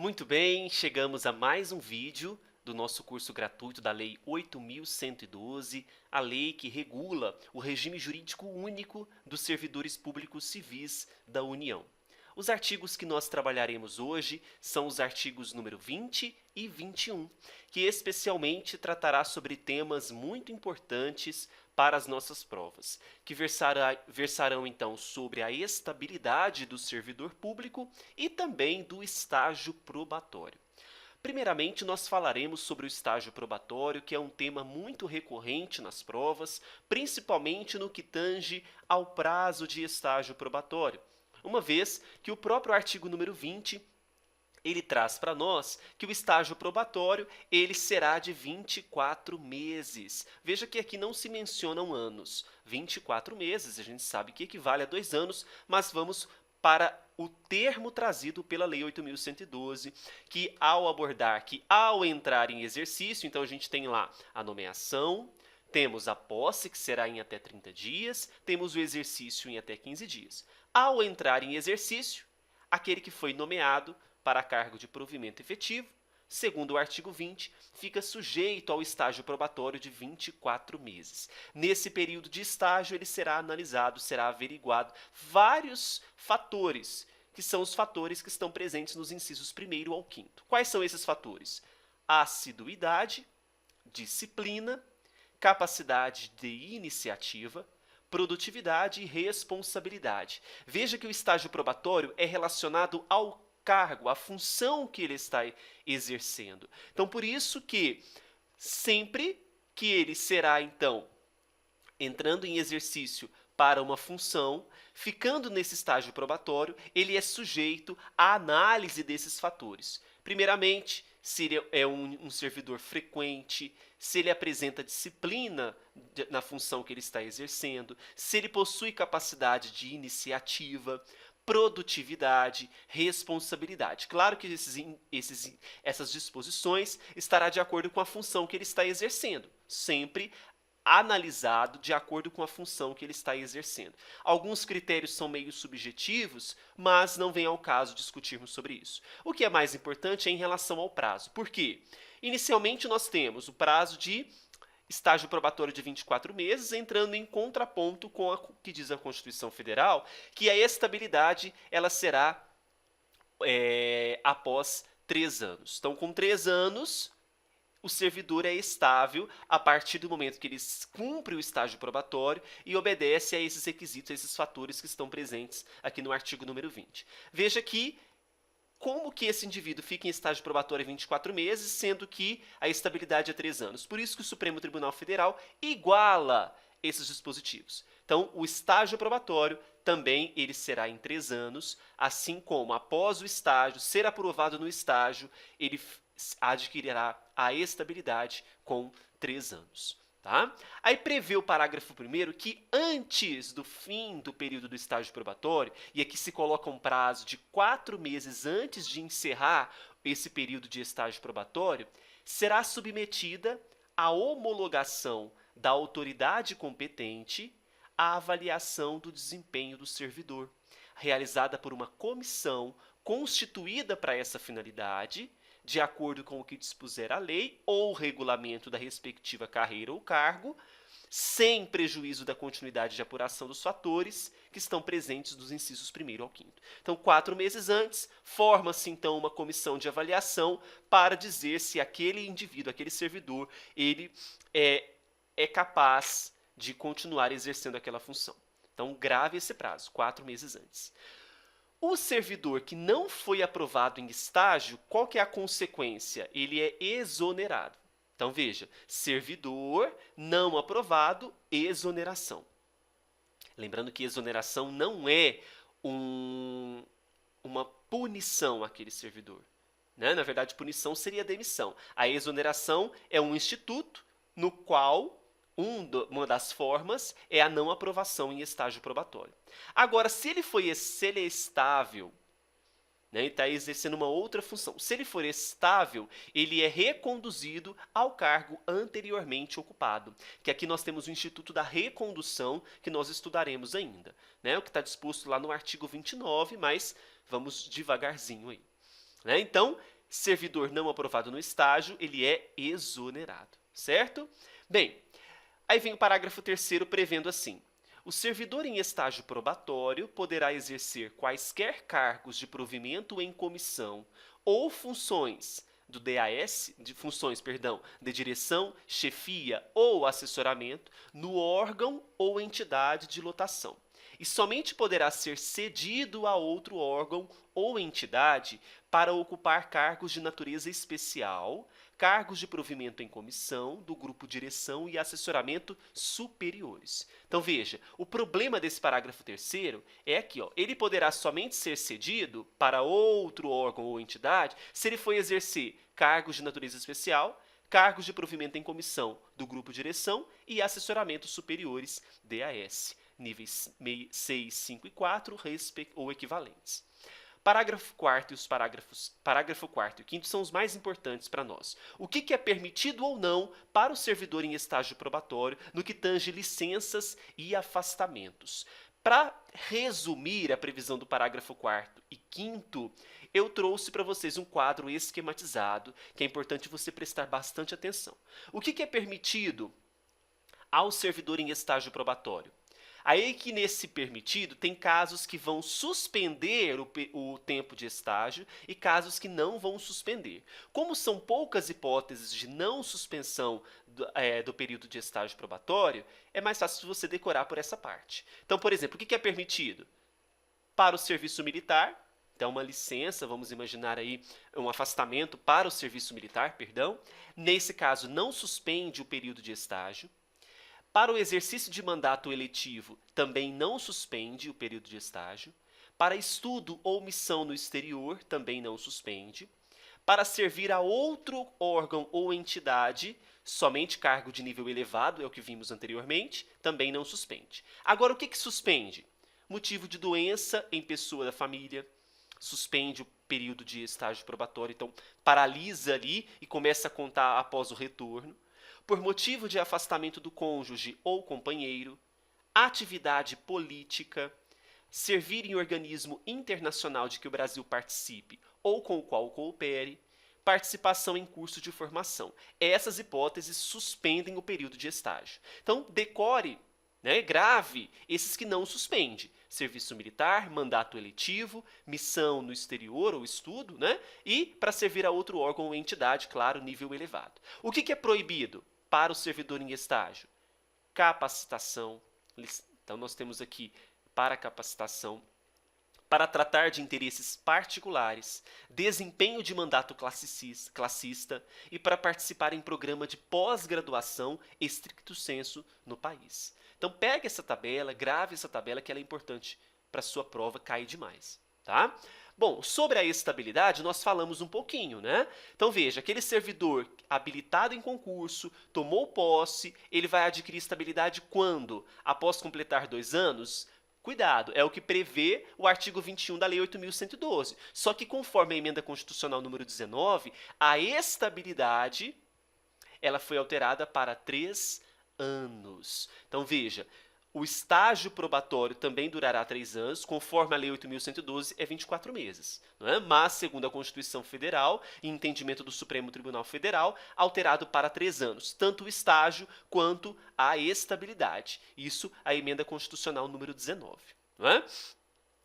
Muito bem, chegamos a mais um vídeo do nosso curso gratuito da Lei 8.112, a lei que regula o regime jurídico único dos servidores públicos civis da União. Os artigos que nós trabalharemos hoje são os artigos número 20 e 21, que especialmente tratará sobre temas muito importantes para as nossas provas, que versarão então sobre a estabilidade do servidor público e também do estágio probatório. Primeiramente, nós falaremos sobre o estágio probatório, que é um tema muito recorrente nas provas, principalmente no que tange ao prazo de estágio probatório, uma vez que o próprio artigo número 20 ele traz para nós que o estágio probatório ele será de 24 meses. Veja que aqui não se mencionam anos. 24 meses, a gente sabe que equivale a 2 anos, mas vamos para o termo trazido pela Lei 8.112, que ao abordar que ao entrar em exercício, então a gente tem lá a nomeação, temos a posse, que será em até 30 dias, temos o exercício em até 15 dias. Ao entrar em exercício, aquele que foi nomeado para cargo de provimento efetivo, segundo o artigo 20, fica sujeito ao estágio probatório de 24 meses. Nesse período de estágio, ele será analisado, será averiguado vários fatores, que são os fatores que estão presentes nos incisos 1º ao 5º. Quais são esses fatores? Assiduidade, disciplina, capacidade de iniciativa, produtividade e responsabilidade. Veja que o estágio probatório é relacionado ao cargo, à função que ele está exercendo. Então, por isso que sempre que ele será, então, entrando em exercício para uma função, ficando nesse estágio probatório, ele é sujeito à análise desses fatores. Primeiramente, se ele é um servidor frequente, se ele apresenta disciplina na função que ele está exercendo, se ele possui capacidade de iniciativa, produtividade, responsabilidade. Claro que essas disposições estará de acordo com a função que ele está exercendo, sempre analisado de acordo com a função que ele está exercendo. Alguns critérios são meio subjetivos, mas não vem ao caso discutirmos sobre isso. O que é mais importante é em relação ao prazo. Por quê? Inicialmente nós temos o prazo de estágio probatório de 24 meses, entrando em contraponto com o que diz a Constituição Federal, que a estabilidade ela será após 3 anos. Então, com 3 anos, o servidor é estável a partir do momento que ele cumpre o estágio probatório e obedece a esses requisitos, a esses fatores que estão presentes aqui no artigo número 20. Veja que como que esse indivíduo fica em estágio probatório 24 meses, sendo que a estabilidade é 3 anos. Por isso que o Supremo Tribunal Federal iguala esses dispositivos. Então, o estágio probatório também ele será em 3 anos, assim como após o estágio, ser aprovado no estágio, ele adquirirá a estabilidade com 3 anos. Tá? Aí prevê o parágrafo 1º que antes do fim do período do estágio probatório, e aqui se coloca um prazo de 4 meses antes de encerrar esse período de estágio probatório, será submetida à homologação da autoridade competente a avaliação do desempenho do servidor, realizada por uma comissão constituída para essa finalidade, de acordo com o que dispuser a lei ou o regulamento da respectiva carreira ou cargo, sem prejuízo da continuidade de apuração dos fatores que estão presentes dos incisos 1º ao 5º. Então, 4 meses antes, forma-se então uma comissão de avaliação para dizer se aquele indivíduo, aquele servidor, ele é capaz de continuar exercendo aquela função. Então, grave esse prazo, 4 meses antes. O servidor que não foi aprovado em estágio, qual que é a consequência? Ele é exonerado. Então, veja, servidor não aprovado, exoneração. Lembrando que exoneração não é uma punição àquele servidor. Né? Na verdade, punição seria demissão. A exoneração é um instituto no qual uma das formas é a não aprovação em estágio probatório. Agora, se ele é estável, né, e está exercendo uma outra função, se ele for estável, ele é reconduzido ao cargo anteriormente ocupado, que aqui nós temos o Instituto da Recondução, que nós estudaremos ainda, né, o que está disposto lá no artigo 29, mas vamos devagarzinho aí. né? Então, servidor não aprovado no estágio, ele é exonerado, certo? Bem, aí vem o parágrafo 3º prevendo assim: o servidor em estágio probatório poderá exercer quaisquer cargos de provimento em comissão ou funções do DAS, de direção, chefia ou assessoramento no órgão ou entidade de lotação. E somente poderá ser cedido a outro órgão ou entidade para ocupar cargos de natureza especial, cargos de provimento em comissão, do grupo direção e assessoramento superiores. Então veja, o problema desse parágrafo 3º é aqui, ó, ele poderá somente ser cedido para outro órgão ou entidade se ele for exercer cargos de natureza especial, cargos de provimento em comissão do grupo direção e assessoramento superiores, DAS, níveis 6, 5 e 4 ou equivalentes. Parágrafo 4º e os parágrafo 4º e 5º são os mais importantes para nós. O que é permitido ou não para o servidor em estágio probatório no que tange licenças e afastamentos. Para resumir a previsão do parágrafo 4º e 5º, eu trouxe para vocês um quadro esquematizado, que é importante você prestar bastante atenção. O que é permitido ao servidor em estágio probatório? Aí que nesse permitido tem casos que vão suspender o tempo de estágio e casos que não vão suspender. Como são poucas hipóteses de não suspensão do período de estágio probatório, é mais fácil você decorar por essa parte. Então, por exemplo, o que é permitido? Para o serviço militar, então uma licença, vamos imaginar aí um afastamento para o serviço militar, perdão. Nesse caso, não suspende o período de estágio. Para o exercício de mandato eletivo, também não suspende o período de estágio. Para estudo ou missão no exterior, também não suspende. Para servir a outro órgão ou entidade, somente cargo de nível elevado, é o que vimos anteriormente, também não suspende. Agora, o que suspende? Motivo de doença em pessoa da família, suspende o período de estágio probatório, então paralisa ali e começa a contar após o retorno. Por motivo de afastamento do cônjuge ou companheiro, atividade política, servir em organismo internacional de que o Brasil participe ou com o qual coopere, participação em curso de formação. Essas hipóteses suspendem o período de estágio. Então, decore, né, grave esses que não suspende. Serviço militar, mandato eletivo, missão no exterior ou estudo, né, e para servir a outro órgão ou entidade, claro, nível elevado. O que é proibido para o servidor em estágio? Capacitação. Então, nós temos aqui para capacitação, para tratar de interesses particulares, desempenho de mandato classista e para participar em programa de pós-graduação estricto sensu no país. Então, pegue essa tabela, grave essa tabela, que ela é importante para a sua prova cair demais, tá? Bom, sobre a estabilidade, nós falamos um pouquinho, né? Então, veja, aquele servidor habilitado em concurso, tomou posse, ele vai adquirir estabilidade quando? Após completar 2 anos? Cuidado, é o que prevê o artigo 21 da Lei 8.112. Só que conforme a emenda constitucional número 19, a estabilidade ela foi alterada para 3 anos. Então veja, o estágio probatório também durará 3 anos, conforme a Lei 8.112 é 24 meses. Não é? Mas, segundo a Constituição Federal e entendimento do Supremo Tribunal Federal, alterado para 3 anos, tanto o estágio quanto a estabilidade. Isso a emenda constitucional número 19. Não é?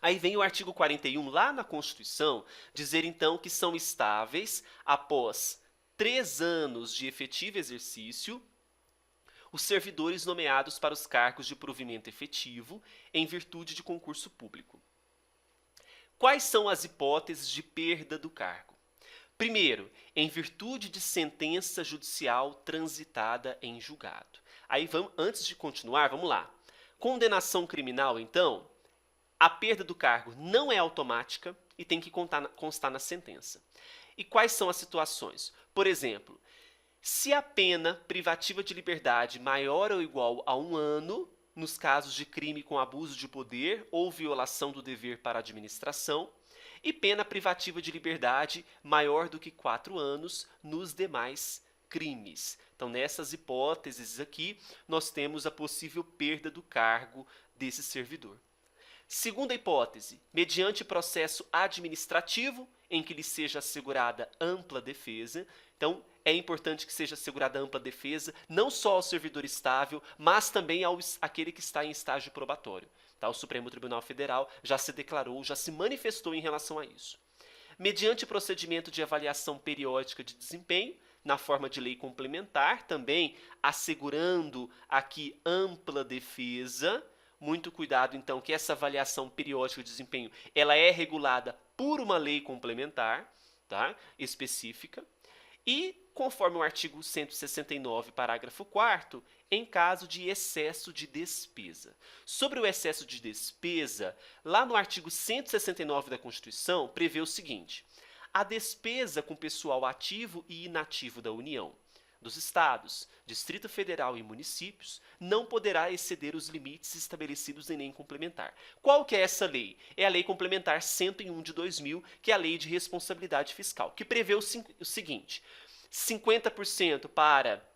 Aí vem o artigo 41 lá na Constituição dizer então que são estáveis após 3 anos de efetivo exercício os servidores nomeados para os cargos de provimento efetivo em virtude de concurso público. Quais são as hipóteses de perda do cargo? Primeiro, em virtude de sentença judicial transitada em julgado. Aí, antes de continuar, vamos lá. Condenação criminal, então, a perda do cargo não é automática e tem que constar na sentença. E quais são as situações? Por exemplo, se a pena privativa de liberdade maior ou igual a 1 ano, nos casos de crime com abuso de poder ou violação do dever para a administração, e pena privativa de liberdade maior do que 4 anos nos demais crimes. Então, nessas hipóteses aqui, nós temos a possível perda do cargo desse servidor. Segunda hipótese, mediante processo administrativo em que lhe seja assegurada ampla defesa. Então, é importante que seja assegurada ampla defesa, não só ao servidor estável, mas também àquele que está em estágio probatório. Tá? O Supremo Tribunal Federal já se declarou, já se manifestou em relação a isso. Mediante procedimento de avaliação periódica de desempenho, na forma de lei complementar, também assegurando aqui ampla defesa. Muito cuidado, então, que essa avaliação periódica de desempenho ela é regulada por uma lei complementar, tá? Específica. E, conforme o artigo 169, parágrafo 4º, em caso de excesso de despesa. Sobre o excesso de despesa, lá no artigo 169 da Constituição, prevê o seguinte: a despesa com pessoal ativo e inativo da União, dos Estados, Distrito Federal e municípios, não poderá exceder os limites estabelecidos em lei complementar. Qual que é essa lei? É a Lei Complementar 101 de 2000, que é a Lei de Responsabilidade Fiscal, que prevê o seguinte: 50% para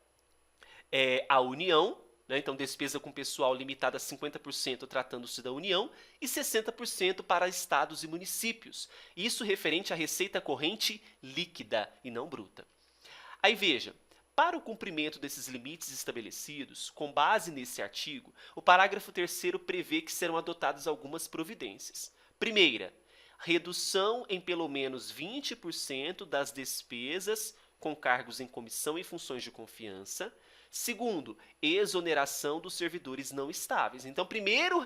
a União, né? Então despesa com pessoal limitada a 50% tratando-se da União, e 60% para estados e municípios. Isso referente à receita corrente líquida e não bruta. Aí veja, para o cumprimento desses limites estabelecidos, com base nesse artigo, o parágrafo 3º prevê que serão adotadas algumas providências. Primeira, redução em pelo menos 20% das despesas com cargos em comissão e funções de confiança. Segundo, exoneração dos servidores não estáveis. Então, primeiro,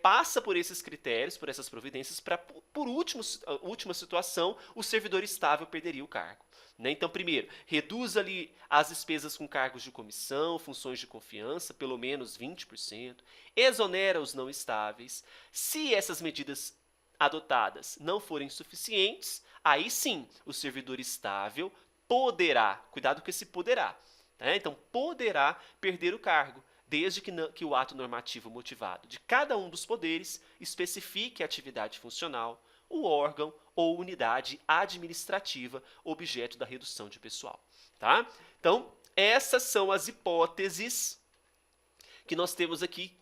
passa por esses critérios, por essas providências, para, por última situação, o servidor estável perderia o cargo. Né? Então, primeiro, reduz ali as despesas com cargos de comissão, funções de confiança, pelo menos 20%, exonera os não estáveis. Se essas medidas adotadas não forem suficientes, aí sim, o servidor estável poderá, cuidado com esse poderá, né? Então, poderá perder o cargo, desde que o ato normativo motivado de cada um dos poderes especifique a atividade funcional, o órgão ou unidade administrativa objeto da redução de pessoal. Tá? Então, essas são as hipóteses que nós temos aqui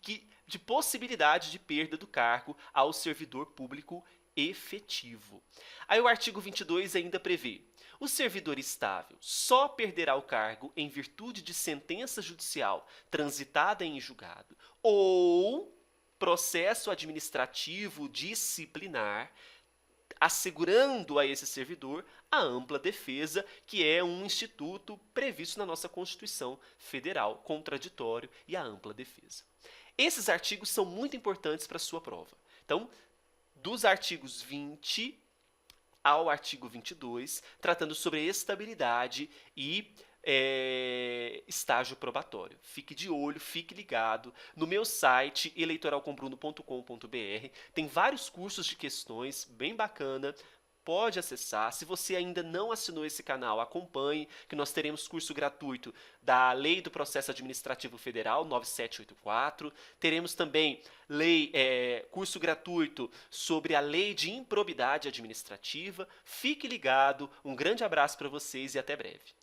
de possibilidade de perda do cargo ao servidor público efetivo. Aí o artigo 22 ainda prevê: o servidor estável só perderá o cargo em virtude de sentença judicial transitada em julgado ou processo administrativo disciplinar, assegurando a esse servidor a ampla defesa, que é um instituto previsto na nossa Constituição Federal, contraditório e a ampla defesa. Esses artigos são muito importantes para a sua prova. Então, dos artigos 20 ao artigo 22, tratando sobre estabilidade e estágio probatório. Fique de olho, fique ligado. No meu site, eleitoralcombruno.com.br, tem vários cursos de questões, bem bacana. Pode acessar. Se você ainda não assinou esse canal, acompanhe, que nós teremos curso gratuito da Lei do Processo Administrativo Federal, 9784. Teremos também curso gratuito sobre a Lei de Improbidade Administrativa. Fique ligado, um grande abraço para vocês e até breve.